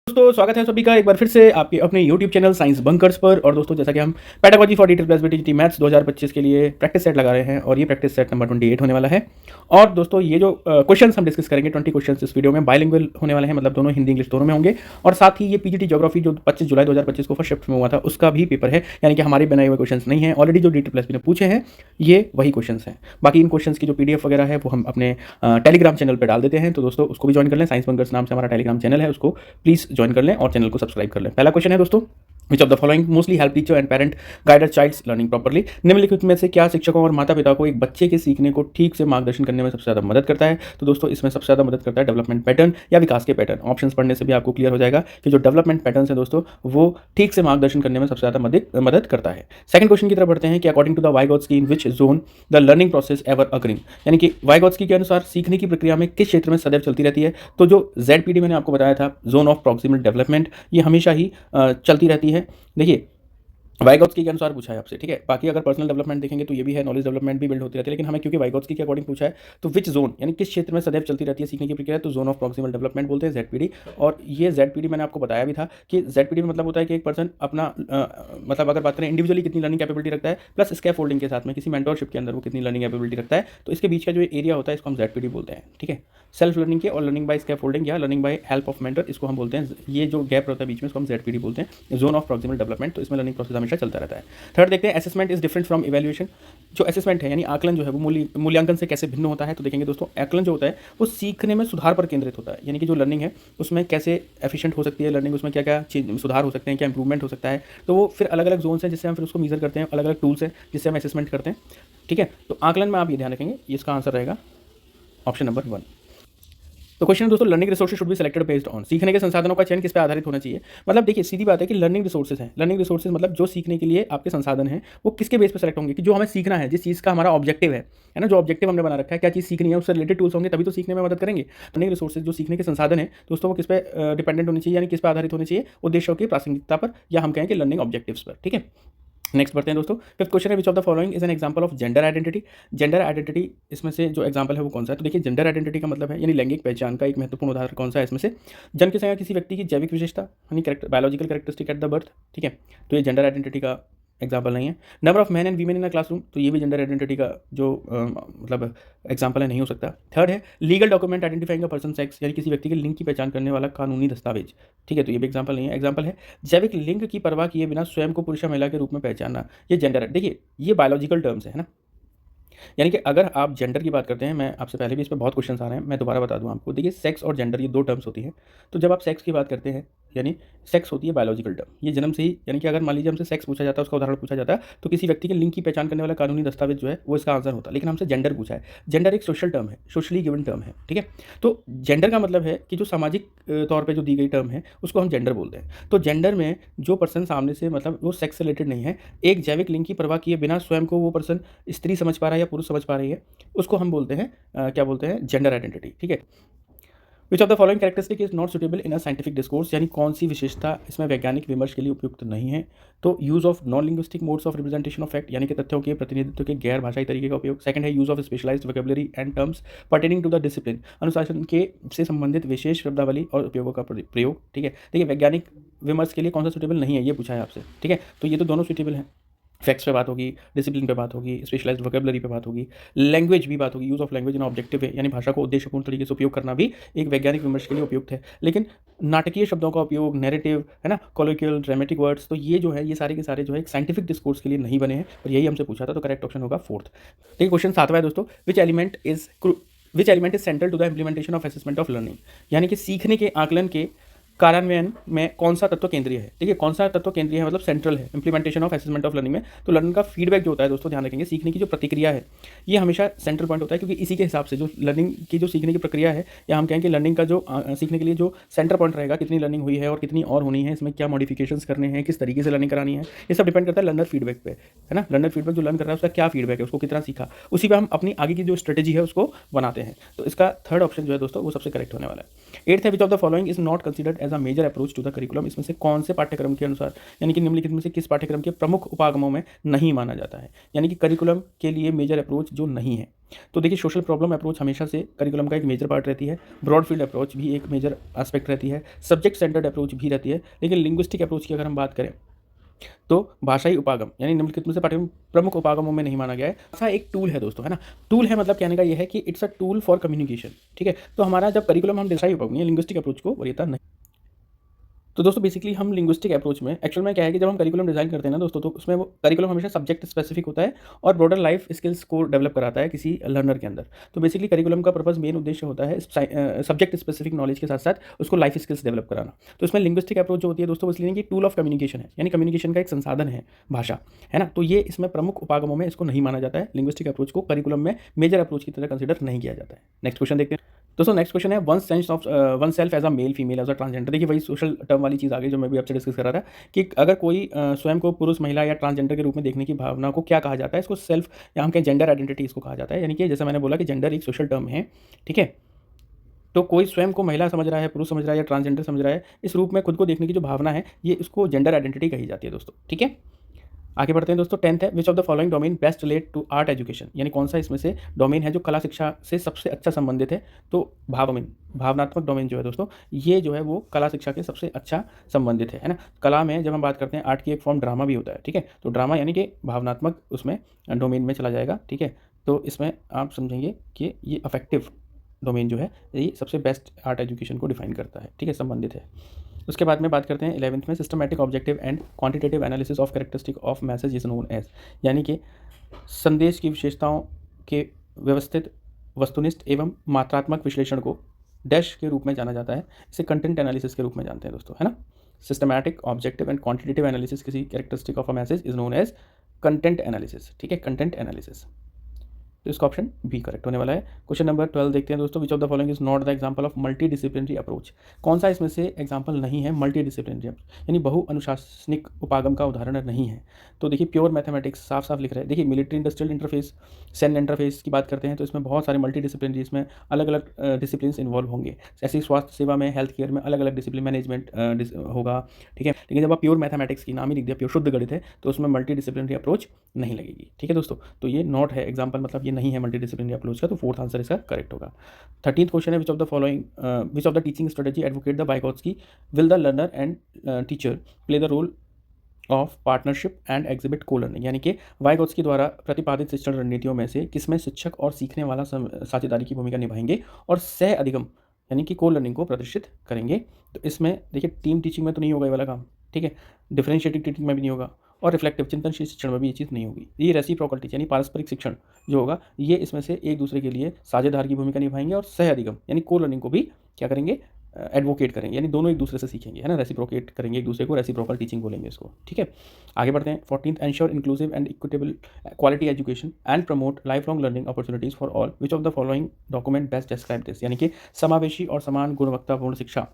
दोस्तों स्वागत है सभी का एक बार फिर से आपके अपने YouTube चैनल साइंस बंकर्स पर। और दोस्तों जैसा कि हम pedagogy for detail plus BTGT maths 2025 के लिए प्रैक्टिस सेट लगा रहे हैं और ये प्रैक्टिस सेट नंबर 28 होने वाला है। और दोस्तों ये जो क्वेश्चंस हम डिस्कस करेंगे 20 क्वेश्चंस इस वीडियो में बाइलिंगुअल होने वाले हैं, मतलब दोनों हिंदी इंग्लिश दोनों में होंगे। और साथ ही ये पीजीटी ज्योग्राफी जो 25 जुलाई 2025 को फर्स्ट शिफ्ट में हुआ था उसका भी पेपर है, यानी कि हमारे बनाए हुए क्वेश्चंस नहीं है। ऑलरेडी जो डिटेल प्लस ने पूछे हैं ये वही क्वेश्चंस हैं। बाकी इन क्वेश्चंस की जो PDF वगैरह है वो हम अपने टेलीग्राम चैनल पर डाल देते हैं, तो दोस्तों उसको भी ज्वाइन कर लें। साइंस बंकर्स नाम से हमारा टेलीग्राम चैनल है, उसको प्लीज ज्वाइन कर लें और चैनल को सब्सक्राइब कर लें। पहला क्वेश्चन है दोस्तों, which of the following mostly help teacher and parent guide a child's learning properly. निम्नलिखित में से क्या शिक्षकों और माता पिता को एक बच्चे के सीखने को ठीक से मार्गदर्शन करने में सबसे ज़्यादा मदद करता है? तो दोस्तों इसमें सबसे ज़्यादा मदद करता है डेवलपमेंट पैटर्न या विकास के पैटर्न। ऑप्शंस पढ़ने से भी आपको क्लियर हो जाएगा कि जो डेवलपमेंट पैटर्न है दोस्तों वो ठीक से मार्गदर्शन करने में सबसे ज़्यादा मदद करता है। सेकंड क्वेश्चन की तरफ बढ़ते हैं कि according to the Vygotsky in which zone the learning process ever occurring, यानी कि वाइगोत्स्की के अनुसार सीखने की प्रक्रिया में किस क्षेत्र में सदैव चलती रहती है? तो जो ZPD मैंने आपको बताया था, जोन ऑफ प्रॉक्सिमल डेवलपमेंट, ये हमेशा ही चलती रहती है। देखिए वाइगोत्स्की के अनुसार पूछा है आपसे, ठीक है। बाकी अगर पर्सनल डेवलपमेंट देखेंगे तो ये भी है, नॉलेज डेवलपमेंट भी बिल्ड होती रहती है, लेकिन हमें क्योंकि वाइगोत्स्की के अकॉर्डिंग पूछा है तो विच जोन यानी किस क्षेत्र में सदैव चलती रहती है सीखने की प्रक्रिया, तो जोन ऑफ प्रॉक्सिमल डेवलपमेंट बोलते हैं ZPD। और ये ZPD मैंने आपको बताया भी था कि ZPD में मतलब होता है कि एक पर्सन अपना मतलब अगर बात करें इंडिविजुअली कितनी लर्निंग कैपेबिलिटी रखता है प्लस स्कैफोल्डिंग के साथ में किसी मेंटरशिप के अंदर वो कितनी लर्निंग कैपेबिलिटी रखता है, तो इसके बीच का जो एरिया होता है इसको हम ZPD बोलते हैं, ठीक है। सेल्फ लर्निंग के और लर्निंग बाय स्कैफोल्डिंग या learning by help of mentor, इसको हम बोलते हैं, ये जो गैप रहता है बीच में इसको हम ZPD बोलते हैं, जोन ऑफ प्रॉक्सिमल डेवलपमेंट। तो इसमें लर्निंग प्रोसेस हमेशा चलता रहता है। थर्ड देखते हैं assessment is different from evaluation. जो असेसमेंट है यानी आकलन जो है वो मूल्यांकन से कैसे भिन्न होता है? तो देखेंगे दोस्तों आकलन जो होता है वो सीखने में सुधार पर केंद्रित होता है, यानी कि जो लर्निंग है उसमें कैसे एफिशिएंट हो सकती है लर्निंग, उसमें क्या क्या सुधार हो सकते हैं, क्या इंप्रूवमेंट हो सकता है। तो वो फिर अलग अलग जोन्स हैं जिससे हम फिर उसको मीजर करते हैं, अलग अलग टूल्स हैं जिससे हम असेसमेंट करते हैं, ठीक है। तो आकलन में आप ये ध्यान रखेंगे, इसका आंसर रहेगा ऑप्शन नंबर 1। तो क्वेश्चन दोस्तों, learning resources should be selected based on, सीखने के संसाधनों का चयन किस पे आधारित होना चाहिए? मतलब देखिए सीधी बात है कि लर्निंग रिसोर्सेज हैं, लर्निंग रिसोर्सेज मतलब जो सीखने के लिए आपके संसाधन हैं वो किसके बेस पर सेलेक्ट होंगे कि जो हमें सीखना है, जिस चीज़ का हमारा ऑब्जेक्टिव है ना, जो ऑब्जेक्टिव हमने बना रखा है, क्या चीज़ सीखनी है, उससे रिलेटेड टूल्स होंगे तभी तो सीखने में मदद करेंगे। लर्निंग रिसोर्सेज जो सीखने के संसाधन है दोस्तों वो किस पे डिपेंडेंट होनी चाहिए, यानी किस पर आधारित होनी चाहिए? उद्देश्यों की प्रासंगिकता पर, या हम कहें कि लर्निंग ऑब्जेक्टिव्स पर, ठीक है। नेक्स्ट बढ़ते हैं दोस्तों, फिफ्थ क्वेश्चन है which of the following is an example of gender identity. Gender identity इसमें से जो एग्जांपल है वो कौन सा है? तो देखिए जेंडर आइडेंटिटी का मतलब है यानी लैंगिक पहचान का एक महत्वपूर्ण उदाहरण कौन सा है इसमें से? जन्म के समय किसी व्यक्ति की जैविक विशेषता यानी biological characteristic at the birth, ठीक है। तो ये जेंडर आइडेंटिटी का एग्जाम्पल नहीं है। Number of man and women in a classroom, तो ये भी जेंडर आइडेंटिटी का जो मतलब एग्जाम्पल है, नहीं हो सकता। थर्ड है legal document identifying a person sex, यानी किसी व्यक्ति के लिंग की पहचान करने वाला कानूनी दस्तावेज, ठीक है। तो ये भी एग्जाम्पल नहीं है। एग्जाम्पल है जैविक लिंग की परवाह किए बिना स्वयं को पुरुष या महिला के रूप में पहचानना, ये जेंडर। देखिए ये बायोलॉजिकल टर्म्स है ना, यानी कि अगर आप जेंडर की बात करते हैं, मैं आपसे पहले भी इस पर बहुत क्वेश्चन आ रहे हैं, मैं दोबारा बता दूं आपको। देखिए सेक्स और जेंडर ये दो टर्म्स होती हैं। तो जब आप सेक्स की बात करते हैं यानी सेक्स होती है बायोलॉजिकल टर्म, ये जन्म से ही, यानी कि अगर मान लीजिए हमसे सेक्स पूछा जाता है, उसका उदाहरण पूछा जाता है, तो किसी व्यक्ति के लिंग की पहचान करने वाला कानूनी दस्तावेज जो है वो इसका आंसर होता है। लेकिन हमसे जेंडर पूछा है, जेंडर एक सोशल टर्म है, सोशली गिवन टर्म है, ठीक है। तो जेंडर का मतलब है कि जो सामाजिक तौर पर जो दी गई टर्म है उसको हम जेंडर बोलते हैं। तो जेंडर में जो पर्सन सामने से मतलब वो सेक्स से रिलेटेड नहीं है, एक जैविक लिंग की परवाह किए बिना स्वयं को वो पर्सन स्त्री समझ पा रहा है या पुरुष समझ पा रही है, उसको हम बोलते हैं क्या बोलते हैं? जेंडर आइडेंटिटी, ठीक है। Which of the following characteristic is not suitable in a scientific discourse, यानी कौन सी विशेषता इसमें वैज्ञानिक विमर्श के लिए उपयुक्त नहीं है? तो use of non linguistic modes of representation of fact, यानी कि तथ्यों के प्रतिनिधित्व के गैर भाषाई तरीके का उपयोग। सेकंड है use of specialised vocabulary and terms pertaining to the discipline, अनुशासन के से संबंधित विशेष शब्दावली और उपयोगों का प्रयोग, ठीक है। देखिए वैज्ञानिक विमर्श के लिए कौन सा सुटेबल नहीं है ये पूछा है आपसे, ठीक है। तो ये तो दोनों सुटेबल हैं, फैक्ट्स पे बात होगी, डिसिप्लिन पे बात होगी, स्पेशलाइज्ड वोकैबुलरी पे बात होगी, लैंग्वेज भी बात होगी, use of language in objective है, यानी भाषा को उद्देश्यपूर्ण तरीके से उपयोग करना भी एक वैज्ञानिक विमर्श के लिए उपयुक्त है। लेकिन नाटकीय शब्दों का उपयोग, नैरेटिव है ना, कॉलोकियल ड्रामेटिक वर्ड्स, तो ये जो है ये सारे के सारे जो है एक साइंटिफिक डिस्कोर्स के लिए नहीं बने हैं, और यही हमसे पूछा था, तो करेक्ट ऑप्शन होगा फोर्थ। देखिए क्वेश्चन 7वां है दोस्तों, which element is central to the implementation of assessment of learning, यानी कि सीखने के आकलन के कार्यान्वयन में कौन सा तत्व केंद्रीय है? देखिए कौन सा तत्व केंद्रीय है मतलब सेंट्रल है implementation of assessment of learning में। तो लर्निंग का फीडबैक जो होता है दोस्तों, ध्यान रखेंगे, सीखने की जो प्रतिक्रिया है ये हमेशा सेंट्रल पॉइंट होता है, क्योंकि इसी के हिसाब से जो लर्निंग की जो सीखने की प्रक्रिया है, या हम कहें कि लर्निंग का जो सीखने के लिए जो सेंटर पॉइंट रहेगा, कितनी लर्निंग हुई है और कितनी और होनी है, इसमें क्या मॉडिफिकेशंस करने हैं, किस तरीके से लर्निंग करानी है, ये सब डिपेंड करता है लर्नर फीडबैक पे, है ना। लर्नर फीडबैक जो लर्न कर रहा है उसका क्या फीडबैक है, उसको कितना सीखा, उसी पर हम अपनी आगे की जो स्ट्रेटेजी है उसको बनाते हैं। तो इसका थर्ड ऑप्शन जो है दोस्तों वो सबसे करेक्ट होने वाला है। एट्थ है which of the following is not considered as a major approach to the curriculum, इसमें से कौन से पाठ्यक्रम के अनुसार यानी कि निम्नलिखित में से किस पाठ्यक्रम के प्रमुख उपागमों में नहीं माना जाता है, यानी कि करिकुलम के लिए मेजर अप्रोच जो नहीं है। तो देखिए सोशल प्रॉब्लम अप्रोच हमेशा से करिकुलम का एक मेजर पार्ट रहती है, ब्रॉड फील्ड अप्रोच भी एक मेजर एस्पेक्ट रहती है, सब्जेक्ट सेंटर्ड अप्रोच भी रहती है, लेकिन लिंग्विस्टिक अप्रोच की अगर हम बात करें तो भाषाई उपागम यानी निम्नलिखित में से पाठ्यक्रम प्रमुख उपागमों में नहीं माना गया है। भाषा एक टूल है दोस्तों, है ना। टूल है मतलब कहने का यह है कि it's a tool for communication, ठीक है। तो हमारा जब करिकुलम हम भाषाई उपागम लिंग्विस्टिक अप्रोच को वरीयता नहीं। तो दोस्तों बेसिकली हम लिंग्विस्टिक अप्रोच में एक्चुअल में क्या है कि जब हम करिकुलम डिज़ाइन करते हैं ना दोस्तों, तो उसमें वो करिकुलम हमेशा सब्जेक्ट स्पेसिफिक होता है और ब्रॉडर लाइफ स्किल्स को डेवलप कराता है किसी लर्नर के अंदर। तो बेसिकली करिकुलम का पर्पस मेन उद्देश्य होता है सब्जेक्ट स्पेसिफिक नॉलेज के साथ साथ उसको लाइफ स्किल्स डेवलप कराना। तो इसमें लिंग्विस्टिक अप्रोच जो होती है दोस्तों, इसलिए कि टूल ऑफ कम्युनिकेशन है, यानी कम्युनिकेशन का एक संसाधन है भाषा, है ना। तो ये इसमें प्रमुख उपागमों में इसको नहीं माना जाता है। लिंग्विस्टिक अप्रोच को करिकुलम में मेजर अप्रोच की तरह कंसिडर नहीं किया जाता है। नेक्स्ट क्वेश्चन देखते हैं दोस्तों। नेक्स्ट क्वेश्चन है one self as a male female as a transgender. देखिए वही सोशल टर्म वाली चीज़ आ गई जो मैं भी आपसे डिस्कस कर रहा था कि अगर कोई स्वयं को पुरुष महिला या ट्रांसजेंडर के रूप में देखने की भावना को क्या कहा जाता है, इसको सेल्फ या हम कहें जेंडर आइडेंटिटी इसको कहा जाता है। यानी कि जैसा मैंने बोला कि जेंडर एक सोशल टर्म है, ठीक है। तो कोई स्वयं को महिला समझ रहा है, पुरुष समझ रहा है या ट्रांसजेंडर समझ रहा है, इस रूप में खुद को देखने की जो भावना है ये इसको जेंडर आइडेंटिटी कही जाती है दोस्तों, ठीक है। आगे बढ़ते हैं दोस्तों। 10th है which of the following domain best relate to art education, यानी कौन सा इसमें से डोमेन है जो कला शिक्षा से सबसे अच्छा संबंधित है। तो भावनात्मक डोमेन जो है दोस्तों, ये जो है वो कला शिक्षा के सबसे अच्छा संबंधित है ना। कला में जब हम बात करते हैं आर्ट की एक फॉर्म ड्रामा भी होता है, ठीक है। तो ड्रामा यानी कि भावनात्मक उसमें डोमेन में चला जाएगा, ठीक है। तो इसमें आप समझेंगे कि ये अफेक्टिव डोमेन जो है ये सबसे बेस्ट आर्ट एजुकेशन को डिफाइन करता है, ठीक है, संबंधित है। उसके बाद में बात करते हैं 11th में systematic objective and quantitative analysis of characteristic of message is known as, यानी कि संदेश की विशेषताओं के व्यवस्थित वस्तुनिष्ठ एवं मात्रात्मक विश्लेषण को डैश के रूप में जाना जाता है। इसे कंटेंट एनालिसिस के रूप में जानते हैं दोस्तों, है ना। Systematic objective and quantitative analysis किसी characteristic of a message is known as content analysis, ठीक है, कंटेंट एनालिसिस। तो इसका ऑप्शन बी करेक्ट होने वाला है। क्वेश्चन नंबर 12 देखते हैं दोस्तों। Which of the following is not the example of multi disciplinary approach, कौन सा इसमें से एग्जांपल नहीं है मल्टी डिसिप्लिनरी यानी बहु अनुशासनिक उपागम का उदाहरण नहीं है। तो देखिए प्योर मैथमेटिक्स साफ साफ लिख रहा है। देखिए military industrial interface, Sen interface की बात करते हैं तो इसमें बहुत सारे मल्टी डिसिप्लिनरी इसमें अलग अलग डिसिप्लिन इन्वॉल्व होंगे। ऐसी स्वास्थ्य सेवा में, हेल्थ केयर में अलग अलग डिसिप्लिन मैनेजमेंट होगा, ठीक है। लेकिन जब आप प्योर मैथमेटिक्स की नाम ही लिख दिया, प्योर शुद्ध गणित है, तो उसमें मल्टी डिसिप्लिनरी अप्रोच नहीं लगेगी, ठीक है दोस्तों। तो ये नॉट है एग्जाम्पल, मतलब ये नहीं है मल्टी डिसिप्लिनरी अप्रोच का। तो फोर्थ आंसर इसका करेक्ट होगा। 13th क्वेश्चन है which of the following which of the teaching strategy advocate the Vygotsky will the learner and teacher play the role of partnership and exhibit co learning, यानी कि Vygotsky द्वारा प्रतिपादित शिक्षण रणनीतियों में से किसमें शिक्षक और सीखने वाला साझेदारी की भूमिका निभाएंगे और सह अधिगम यानी कि को लर्निंग को प्रदर्शित करेंगे। तो इसमें देखिए टीम टीचिंग में तो नहीं होगा ये वाला काम, ठीक है, डिफरेंशिएटिव टीचिंग में भी नहीं होगा और रिफ्लेक्टिव चिंतनशील शिक्षण में भी ये चीज़ नहीं होगी। ये रेसिप्रोकल टीचिंग यानी पारस्परिक शिक्षण जो होगा ये इसमें से एक दूसरे के लिए साझेदार की भूमिका निभाएंगे और सह अधिगम यानी को लर्निंग को भी क्या करेंगे, एडवोकेट करेंगे, यानी दोनों एक दूसरे से सीखेंगे, है ना। रेसिप्रोकेट करेंगे एक दूसरे को, रेसिप्रोकल टीचिंग बोलेंगे इसको, ठीक है। आगे बढ़ते हैं। 14th ensure inclusive and equitable quality education and promote life long learning opportunities for all which of the following document best describe this, यानी कि समावेशी और समान गुणवत्तापूर्ण शिक्षा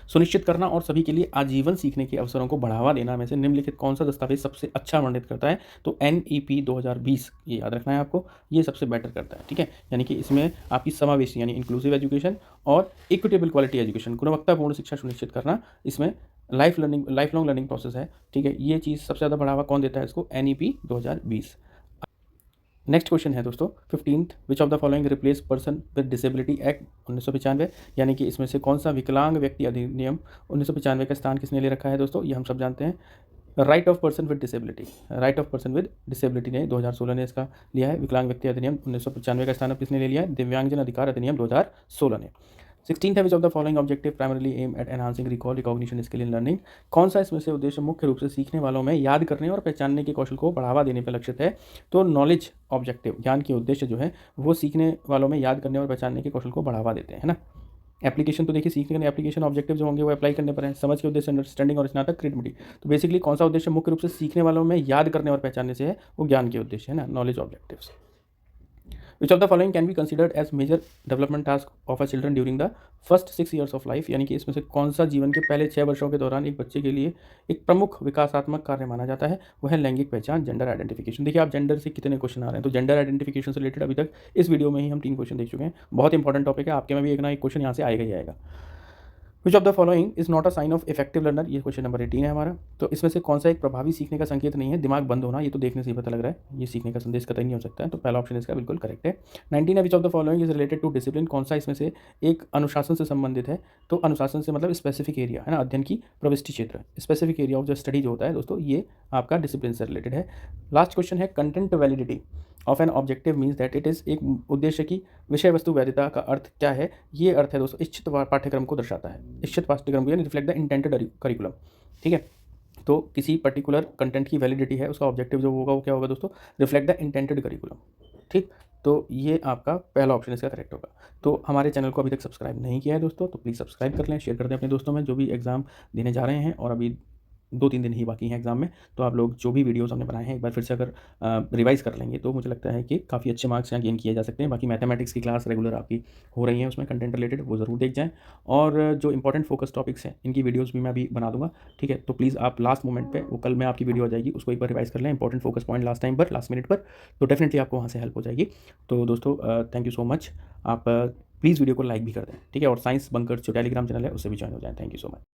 सुनिश्चित करना और सभी के लिए आजीवन सीखने के अवसरों को बढ़ावा देना में से निम्नलिखित कौन सा दस्तावेज सबसे अच्छा वर्णित करता है। तो NEP 2020, ये याद रखना है आपको, ये सबसे बेटर करता है, ठीक है। यानी कि इसमें आपकी समावेशी यानी इंक्लूसिव एजुकेशन और इक्विटेबल क्वालिटी एजुकेशन गुणवत्तापूर्ण शिक्षा सुनिश्चित करना, इसमें लाइफ लॉन्ग लर्निंग प्रोसेस है, ठीक है। ये चीज़ सबसे ज़्यादा बढ़ावा कौन देता है इसको, NEP 2020। नेक्स्ट क्वेश्चन है दोस्तों 15th which of the following replace person with disability act 1995, यानी कि इसमें से कौन सा विकलांग व्यक्ति अधिनियम 1995 का स्थान किसने ले रखा है दोस्तों, ये हम सब जानते हैं। Right of person with disability ने 2016 ने इसका लिया है। विकलांग व्यक्ति अधिनियम 1995 का स्थान अब किसने ले लिया है, दिव्यांगजन अधिकार अधिनियम 2016 ने। 16th है which of the following objective primarily aim at enhancing recall recognition skill in learning, कौन सा इसमें से उद्देश्य मुख्य रूप से सीखने वालों में याद करने और पहचानने के कौशल को बढ़ावा देने पर लक्षित है। तो नॉलेज ऑब्जेक्टिव, ज्ञान के उद्देश्य जो है वो सीखने वालों में याद करने और पहचानने के कौशल को बढ़ावा देते हैं, है ना। एप्लीकेशन तो देखिए सीखने के एप्लीकेशन ऑब्जेक्टिव जो होंगे वो अप्लाई करने पर है। समझ के उद्देश्य अंडरस्टैंडिंग और स्नातक क्रिएटिविटी, तो बेसिकली कौन सा उद्देश्य मुख्य रूप से सीखने वालों में याद करने और पहचानने से है, वो ज्ञान के उद्देश्य है ना, knowledge objectives. Which of the following can be considered as major development task of a children during the first 6 years of life, यानी कि इसमें से कौन सा जीवन के पहले 6 वर्षों के दौरान एक बच्चे के लिए एक प्रमुख विकासात्मक कार्य माना जाता है, वह है लैंगिक पहचान, जेंडर आइडेंटिफिकेशन। देखिए आप जेंडर से कितने क्वेश्चन आ रहे हैं, तो जेंडर आइडेंटिफिकेशन से रिलेटेड अभी तक इस वीडियो में ही हम 3 क्वेश्चन देख चुके हैं। बहुत इंपॉर्टेंट टॉपिक है, आपके में भी एक ना एक क्वेश्चन यहाँ से आएगा ही आएगा। Which of the following is not a sign of effective learner, ये क्वेश्चन नंबर 18 है हमारा। तो इसमें से कौन सा एक प्रभावी सीखने का संकेत नहीं है? दिमाग बंद होना, ये तो देखने से ही पता लग रहा है, ये सीखने का संदेश कतई नहीं हो सकता है, तो पहला ऑप्शन इसका बिल्कुल करेक्ट है। 19 है, which of the following is related to discipline, कौन सा इसमें से एक अनुशासन से संबंधित है? तो अनुशासन से मतलब स्पेसिफिक एरिया है ना, अध्ययन की प्रविष्टि क्षेत्र, स्पेसिफिक एरिया ऑफ जो स्टडी जो होता है दोस्तों, ये आपका डिसिप्लिन से रिलेटेड है। लास्ट क्वेश्चन है, content validity of an objective means that it is, एक उद्देश्य की विषय वस्तु वैधता का अर्थ क्या है? ये अर्थ है दोस्तों इच्छित पाठ्यक्रम को दर्शाता है, इच्छित पाठ्यक्रम को, यानी रिफ्लेक्ट द इंटेंटेड करिकुलम। ठीक है, तो किसी पर्टिकुलर कंटेंट की वैलिडिटी है, उसका ऑब्जेक्टिव जो होगा वो क्या होगा दोस्तों? Reflect the intended curriculum. ठीक, तो ये आपका पहला ऑप्शन इसका करेक्ट होगा। तो हमारे चैनल को अभी तक सब्सक्राइब नहीं किया है दोस्तों, तो प्लीज़ सब्सक्राइब कर लें, शेयर कर दें अपने दोस्तों में जो भी एग्ज़ाम देने जा रहे हैं, और अभी 2-3 दिन ही बाकी हैं एग्ज़ाम में, तो आप लोग जो भी वीडियोज़ हमने बनाए हैं एक बार फिर से अगर रिवाइज़ कर लेंगे तो मुझे लगता है कि काफ़ी अच्छे मार्क्स यहाँ गेन किए जा सकते हैं। बाकी मैथमेटिक्स की क्लास रेगुलर आपकी हो रही है, उसमें कंटेंट रिलेटेड वो ज़रूर देख जाएँ, और जो इंपॉर्टेंट फोकस टॉपिक्स हैं इनकी वीडियोज़ भी मैं अभी बना दूँगा। ठीक है, तो प्लीज़ आप लास्ट मोमेंट पे, वो कल में आपकी वीडियो आ जाएगी, उसको एक बार रिवाइज़ कर लें, important focus point last time पर, लास्ट मिनट पर, तो डेफिनेटली आपको वहाँ से हेल्प हो जाएगी। तो दोस्तों थैंक यू सो मच। आप प्लीज़ वीडियो को लाइक भी कर दें, ठीक है, और साइंस बंकर्स जो टेलीग्राम चैनल है उससे भी ज्वाइन हो जाएँ। Thank you so much.